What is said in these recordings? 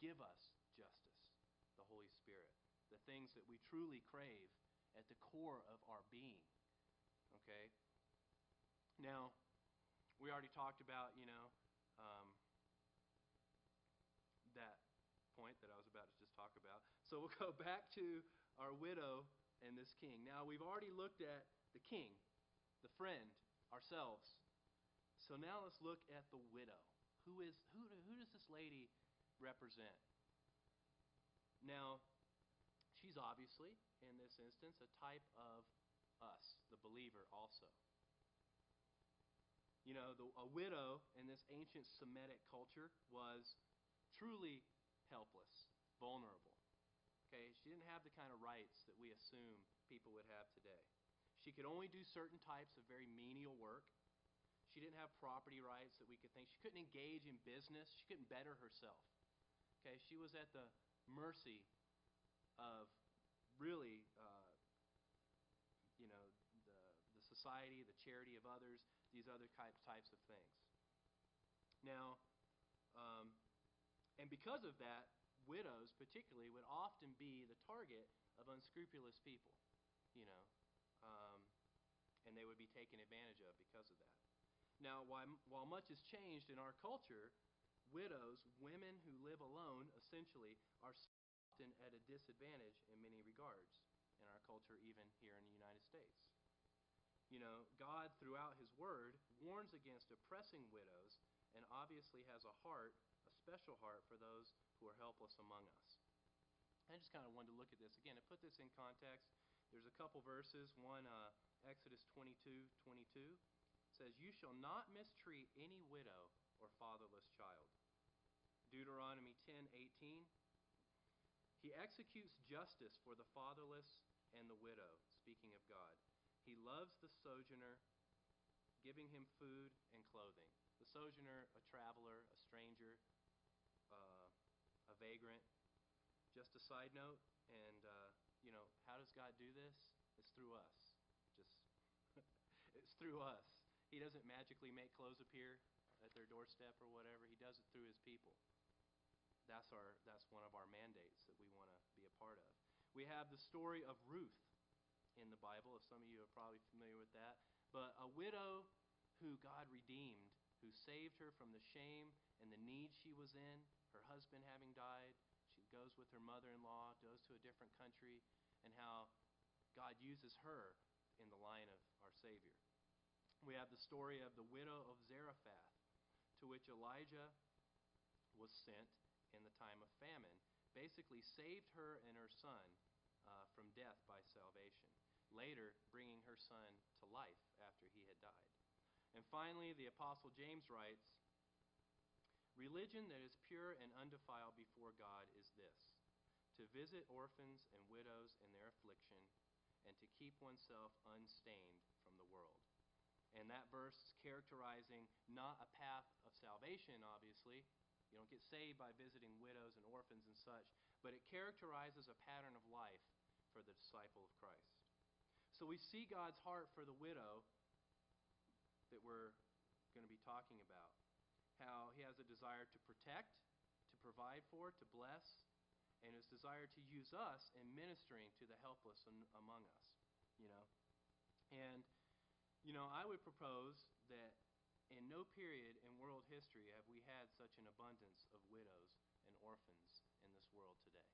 give us justice, the Holy Spirit, the things that we truly crave at the core of our being. Okay? Now, we already talked about, that point that I was about to just talk about. So we'll go back to our widow and this king. Now, we've already looked at the king, the friend, ourselves. So now let's look at the widow. Who does this lady represent? Now, she's obviously, in this instance, a type of us, the believer also. A widow in this ancient Semitic culture was truly helpless, vulnerable. Okay, she didn't have the kind of rights that we assume people would have today. She could only do certain types of very menial work. She didn't have property rights that we could think. She couldn't engage in business. She couldn't better herself. Okay, she was at the mercy of really, the society, the charity of others, these other types of things. Now, and because of that, widows particularly would often be the target of unscrupulous people, and they would be taken advantage of because of that. Now, while much has changed in our culture, widows, women who live alone, essentially, are often at a disadvantage in many regards in our culture, even here in the United States. God, throughout His Word, warns against oppressing widows and obviously has a special heart for those who are helpless among us. I just kind of wanted to look at this again. To put this in context, there's a couple verses. One, Exodus 22:22 says, "You shall not mistreat any widow or fatherless child." Deuteronomy 10:18, "He executes justice for the fatherless and the widow," speaking of God. "He loves the sojourner, giving him food and clothing." The sojourner, a traveler, a stranger, a vagrant. Just a side note, and how does God do this? It's through us. It's through us. He doesn't magically make clothes appear at their doorstep or whatever. He does it through His people. That's one of our mandates that we want to be a part of. We have the story of Ruth in the Bible. If some of you are probably familiar with that. But a widow who God redeemed, who saved her from the shame and the need she was in, her husband having died. She goes with her mother-in-law, goes to a different country, and how God uses her in the line of our Savior. We have the story of the widow of Zarephath, to which Elijah was sent in the time of famine, basically saved her and her son from death by salvation, later bringing her son to life after he had died. And finally, the Apostle James writes, "Religion that is pure and undefiled before God is this, to visit orphans and widows in their affliction, and to keep oneself unstained from the world." And that verse is characterizing not a path of salvation, obviously. You don't get saved by visiting widows and orphans and such, but it characterizes a pattern of life for the disciple of Christ. So we see God's heart for the widow that we're going to be talking about. How He has a desire to protect, to provide for, to bless, and His desire to use us in ministering to the helpless among us. And I would propose that in no period in world history have we had such an abundance of widows and orphans in this world today.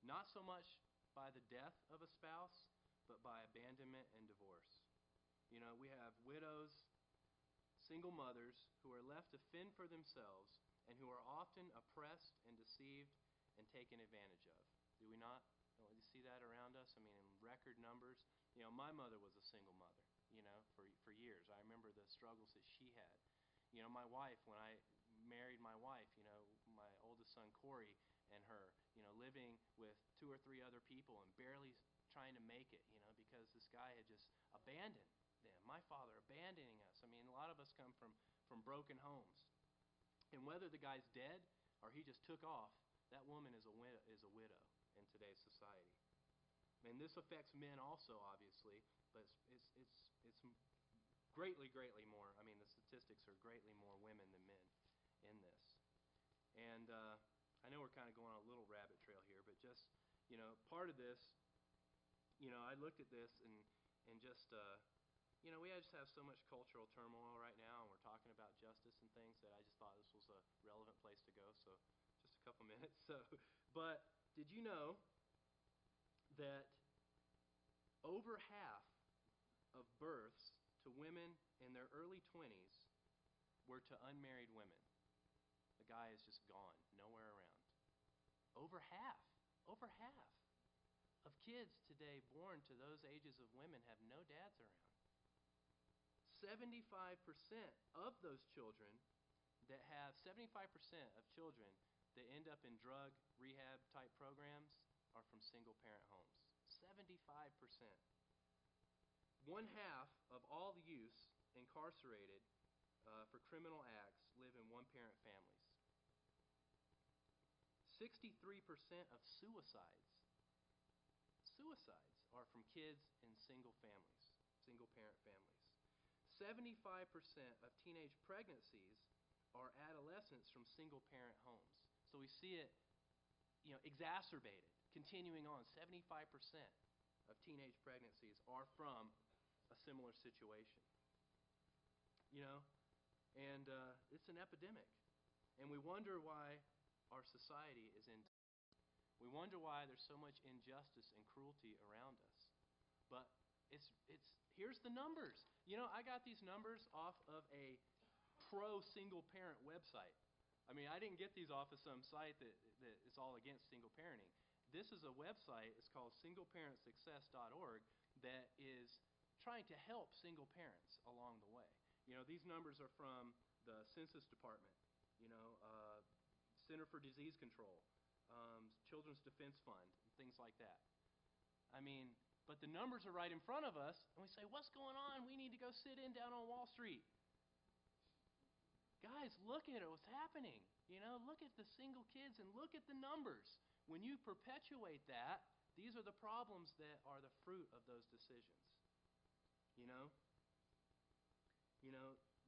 Not so much by the death of a spouse, but by abandonment and divorce. We have widows, single mothers, who are left to fend for themselves and who are often oppressed and deceived and taken advantage of. Do we not? Don't you see that around us? In record numbers. My mother was a single mother, for years. I remember the struggles that she had. My wife, when I married my wife, my oldest son Corey and her, living with 2 or 3 other people and barely trying to make it, because this guy had just abandoned them. My father abandoning us. A lot of us come from broken homes. And whether the guy's dead or he just took off, that woman is a widow in today's society. And this affects men also, obviously, but it's greatly more. The statistics are greatly more women than men in this. just, part of this, I looked at this and just, we just have so much cultural turmoil right now, and we're talking about justice and things that I just thought this was a relevant place to go. So just a couple minutes. But did you know that over half of births to women in their early 20s were to unmarried women? The guy is just gone, nowhere around. Over half of kids today born to those ages of women have no dads around. 75% of those children 75% of children that end up in drug rehab type programs are from single parent homes. 75%. One half of all the youths incarcerated for criminal acts live in one parent families. 63% of suicides are from kids in single parent families. 75% of teenage pregnancies are adolescents from single parent homes. So we see it, exacerbated, continuing on. 75% of teenage pregnancies are from a similar situation. And it's an epidemic. And we wonder why our society is in. We wonder why there's so much injustice and cruelty around us. But it's here's the numbers. I got these numbers off of a pro single parent website. I mean, I didn't get these off of some site that is all against single parenting. This is a website. It's called singleparentsuccess.org that is trying to help single parents along the way. These numbers are from the Census Department, Center for Disease Control, Children's Defense Fund, things like that. I mean, but the numbers are right in front of us, and we say, what's going on? We need to go sit down on Wall Street. Guys, look at what's happening. Look at the single kids and look at the numbers. When you perpetuate that, these are the problems that are the fruit of those decisions.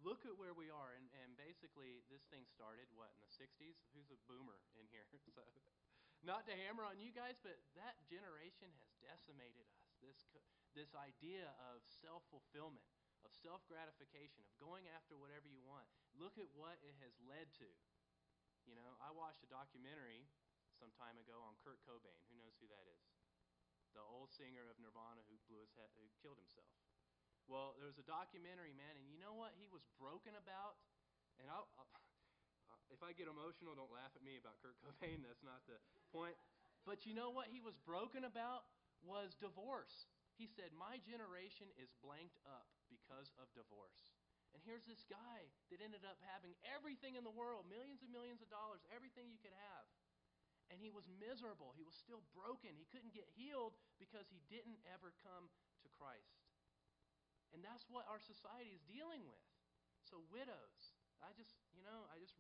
Look at where we are. And basically, this thing started, in the 60s? Who's a boomer in here? So, not to hammer on you guys, but that generation has decimated us. This idea of self-fulfillment, of self-gratification, of going after whatever you want. Look at what it has led to. I watched a documentary some time ago on Kurt Cobain. Who knows who that is? The old singer of Nirvana who who killed himself. Well, there was a documentary, man, and you know what he was broken about? And if I get emotional, don't laugh at me about Kurt Cobain. That's not the point. But you know what he was broken about was divorce. He said, my generation is blanked up because of divorce. And here's this guy that ended up having everything in the world, millions and millions of dollars, everything you could have. And he was miserable. He was still broken. He couldn't get healed because he didn't ever come to Christ. And that's what our society is dealing with. So widows, I just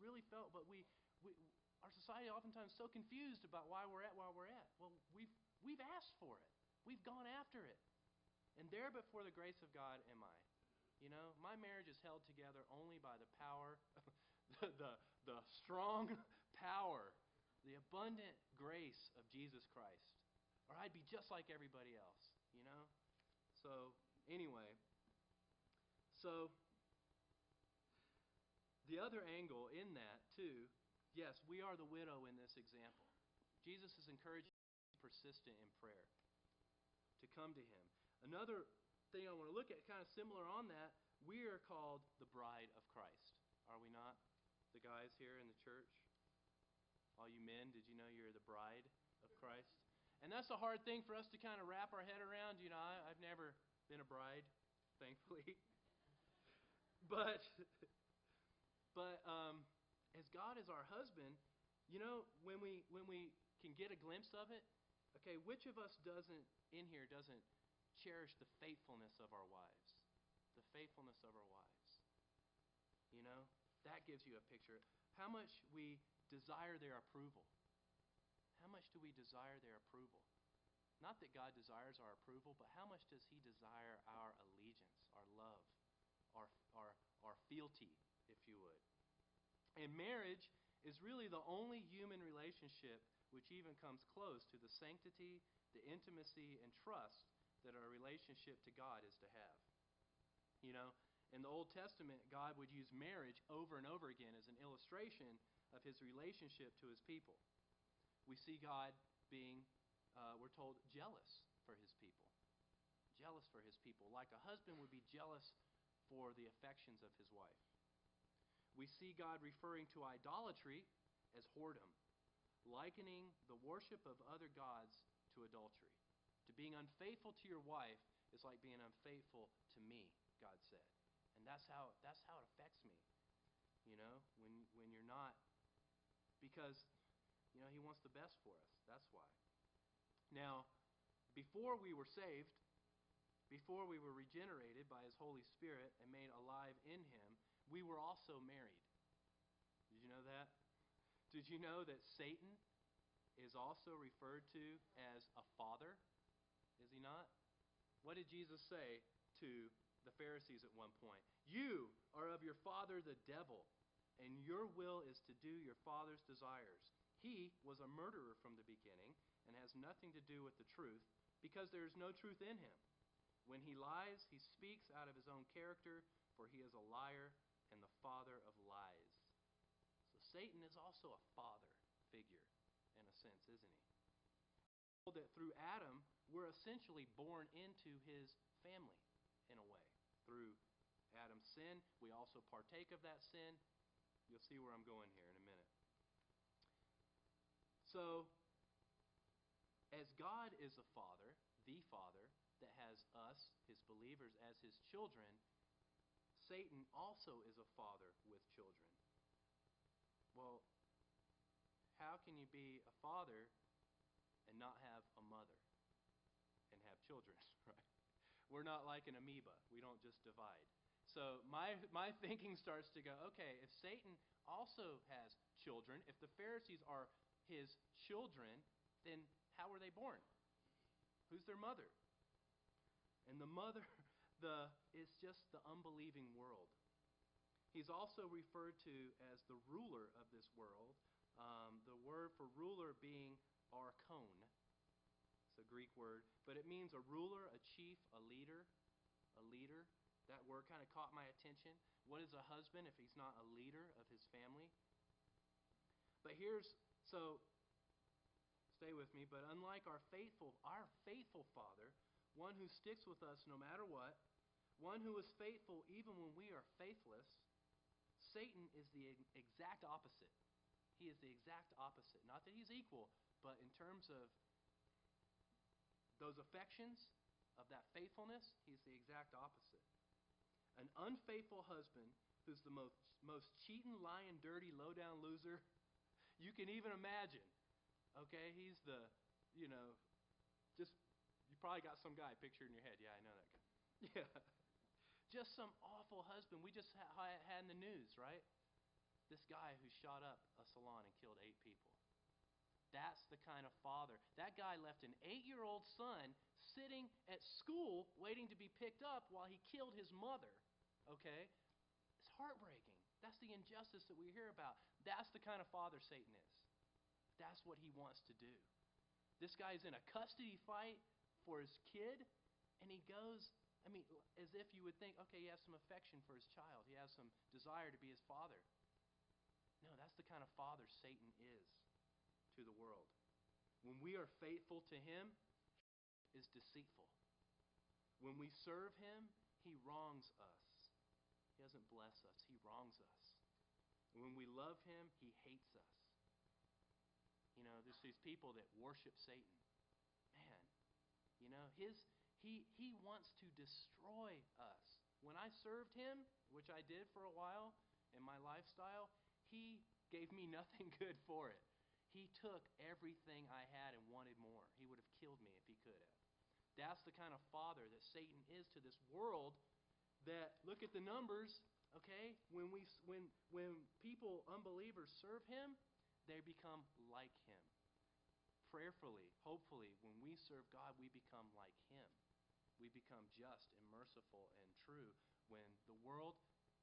really felt, but our society oftentimes is so confused about why we're at. Well, we've asked for it. We've gone after it. And there before the grace of God am I. My marriage is held together only by the power, the strong power, the abundant grace of Jesus Christ. Or I'd be just like everybody else, So, anyway. So, the other angle in that, too, yes, we are the widow in this example. Jesus is encouraging us to be persistent in prayer, to come to Him. Another thing I want to look at, kind of similar on that, we are called the bride of Christ. Are we not? The guys here in the church? All you men, did you know you're the bride of Christ? And that's a hard thing for us to kind of wrap our head around. I've never been a bride, thankfully. But as God is our husband, when we can get a glimpse of it, okay, which of us doesn't cherish the faithfulness of our wives? The faithfulness of our wives. That gives you a picture. How much we desire their approval. How much do we desire their approval? Not that God desires our approval, but how much does He desire our allegiance, our love, our fealty, if you would. And marriage is really the only human relationship which even comes close to the sanctity, the intimacy, and trust that our relationship to God is to have. You know, in the Old Testament, God would use marriage over and over again as an illustration of his relationship to his people. We see God being, we're told, jealous for his people. Jealous for his people, like a husband would be jealous for the affections of his wife. We see God referring to idolatry as whoredom, likening the worship of other gods to adultery. To being unfaithful to your wife is like being unfaithful to me, God said. And that's how it affects me. You know, when you're not, because, you know, he wants the best for us. That's why. Now, before we were saved, before we were regenerated by his Holy Spirit and made alive in him, we were also married. Did you know that? Did you know that Satan is also referred to as a father? Is he not? What did Jesus say to the Pharisees at one point? You are of your father the devil, and your will is to do your father's desires. He was a murderer from the beginning and has nothing to do with the truth, because there is no truth in him. When he lies, he speaks out of his own character, for he is a liar and the father of lies. So Satan is also a father figure, in a sense, isn't he? That through Adam, we're essentially born into his family, in a way. Through Adam's sin, we also partake of that sin. You'll see where I'm going here in a minute. So, as God is a father, the father, that has us, his believers, as his children, Satan also is a father with children. Well, how can you be a father and not have a mother and have children, right? We're not like an amoeba. We don't just divide. So my thinking starts to go, okay, if Satan also has children, if the Pharisees are his children, then how were they born? Who's their mother? And the mother is just the unbelieving world. He's also referred to as the ruler of this world. The word for ruler being archon. It's a Greek word, but it means a ruler, a chief, a leader. A leader. That word kind of caught my attention. What is a husband if he's not a leader of his family? But stay with me, but unlike our faithful Father, one who sticks with us no matter what, one who is faithful even when we are faithless, Satan is the exact opposite. He is the exact opposite. Not that he's equal, but in terms of those affections, of that faithfulness, he's the exact opposite. An unfaithful husband who's the most cheating, lying, dirty, low-down loser you can even imagine. Okay, he's you probably got some guy pictured in your head. Yeah, I know that guy. Yeah. Just some awful husband. We just had in the news, right? This guy who shot up a salon and killed 8 people. That's the kind of father. That guy left an 8-year-old son sitting at school waiting to be picked up while he killed his mother. Okay? It's heartbreaking. That's the injustice that we hear about. That's the kind of father Satan is. That's what he wants to do. This guy's in a custody fight for his kid, and he goes, as if you would think, okay, he has some affection for his child. He has some desire to be his father. No, that's the kind of father Satan is to the world. When we are faithful to him, he is deceitful. When we serve him, he wrongs us. He doesn't bless us. He wrongs us. When we love him, he hates us. There's these people that worship Satan. Man, he wants to destroy us. When I served him, which I did for a while in my lifestyle, he gave me nothing good for it. He took everything I had and wanted more. He would have killed me if he could have. That's the kind of father that Satan is to this world. That, look at the numbers, okay? When people, unbelievers, serve him, they become like him. Prayerfully, hopefully, when we serve God, we become like him. We become just and merciful and true. When the world,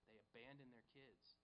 they abandon their kids.